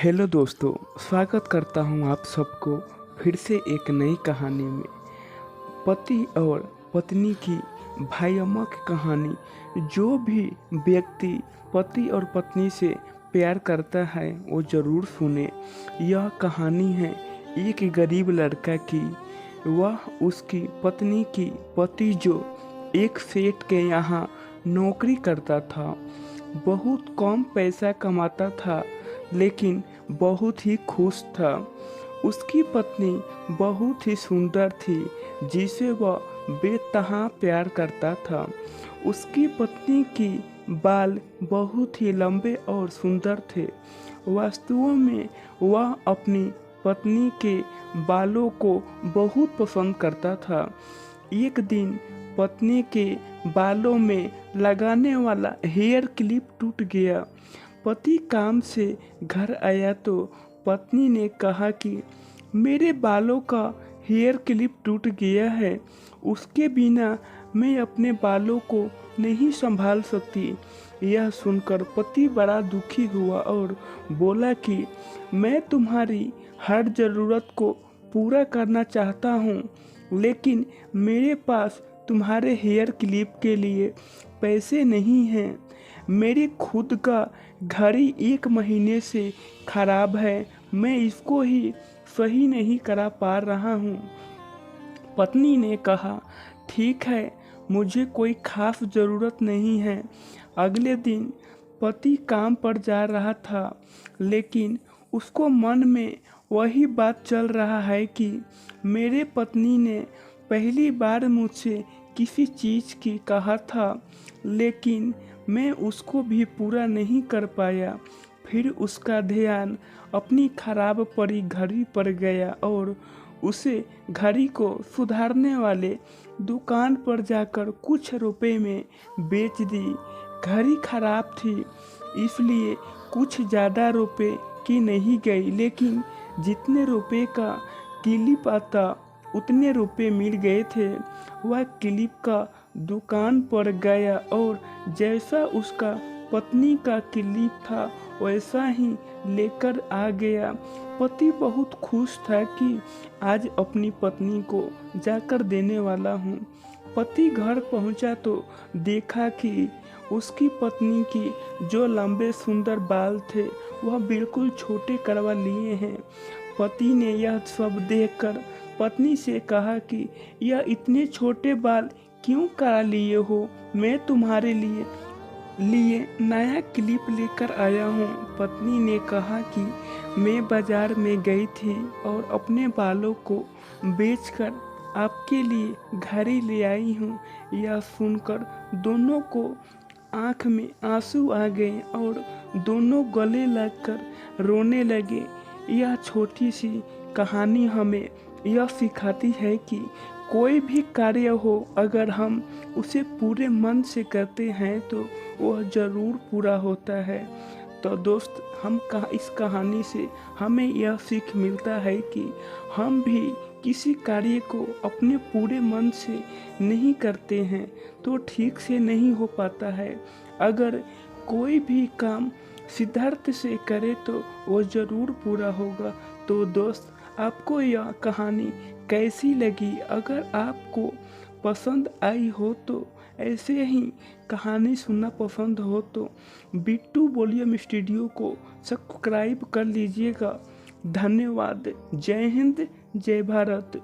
Hello दोस्तों, स्वागत करता हूं आप सबको फिर से एक नई कहानी में। पति और पत्नी की भाई-अम्मा की कहानी। जो भी व्यक्ति पति और पत्नी से प्यार करता है वो ज़रूर सुने। यह कहानी है एक गरीब लड़का की। वह उसकी पत्नी की पति जो एक सेठ के यहाँ नौकरी करता था, बहुत कम पैसा कमाता था लेकिन बहुत ही खुश था। उसकी पत्नी बहुत ही सुंदर थी जिसे वह बेतहा प्यार करता था। उसकी पत्नी की बाल बहुत ही लंबे और सुंदर थे। वास्तव में वह अपनी पत्नी के बालों को बहुत पसंद करता था। एक दिन पत्नी के बालों में लगाने वाला हेयर क्लिप टूट गया। पति काम से घर आया तो पत्नी ने कहा कि मेरे बालों का हेयर क्लिप टूट गया है, उसके बिना मैं अपने बालों को नहीं संभाल सकती। यह सुनकर पति बड़ा दुखी हुआ और बोला कि मैं तुम्हारी हर ज़रूरत को पूरा करना चाहता हूँ, लेकिन मेरे पास तुम्हारे हेयर क्लिप के लिए पैसे नहीं हैं। मेरी खुद का घड़ी 1 महीने से खराब है, मैं इसको ही सही नहीं करा पा रहा हूँ। पत्नी ने कहा, ठीक है, मुझे कोई खास ज़रूरत नहीं है। अगले दिन पति काम पर जा रहा था, लेकिन उसको मन में वही बात चल रहा है कि मेरे पत्नी ने पहली बार मुझसे किसी चीज़ की कहा था, लेकिन मैं उसको भी पूरा नहीं कर पाया। फिर उसका ध्यान अपनी खराब पड़ी घड़ी पर गया और उसे घड़ी को सुधारने वाले दुकान पर जाकर कुछ रुपए में बेच दी। घड़ी खराब थी इसलिए कुछ ज़्यादा रुपए की नहीं गई, लेकिन जितने रुपए का क्लिप आता उतने रुपए मिल गए थे। वह क्लिप का दुकान पर गया और जैसा उसका पत्नी का क्लिप था वैसा ही लेकर आ गया। पति बहुत खुश था कि आज अपनी पत्नी को जाकर देने वाला हूँ। पति घर पहुँचा तो देखा कि उसकी पत्नी की जो लंबे सुंदर बाल थे वह बिल्कुल छोटे करवा लिए हैं। पति ने यह सब देखकर पत्नी से कहा कि यह इतने छोटे बाल क्यों करा लिए हो? मैं तुम्हारे लिए नया क्लिप लेकर आया हूँ। पत्नी ने कहा कि मैं बाजार में गई थी और अपने बालों को बेचकर आपके लिए घड़ी ले आई हूँ। यह सुनकर दोनों को आँख में आंसू आ गए और दोनों गले लगकर रोने लगे। यह छोटी सी कहानी हमें यह सिखाती है कि कोई भी कार्य हो, अगर हम उसे पूरे मन से करते हैं तो वह ज़रूर पूरा होता है। तो दोस्त, इस कहानी से हमें यह सीख मिलता है कि हम भी किसी कार्य को अपने पूरे मन से नहीं करते हैं तो ठीक से नहीं हो पाता है। अगर कोई भी काम सिद्धार्थ से करे तो वो ज़रूर पूरा होगा। तो दोस्त, आपको यह कहानी कैसी लगी? अगर आपको पसंद आई हो तो ऐसे ही कहानी सुनना पसंद हो तो बिट्टू वॉल्यूम स्टूडियो को सब्सक्राइब कर लीजिएगा। धन्यवाद। जय हिंद, जय भारत।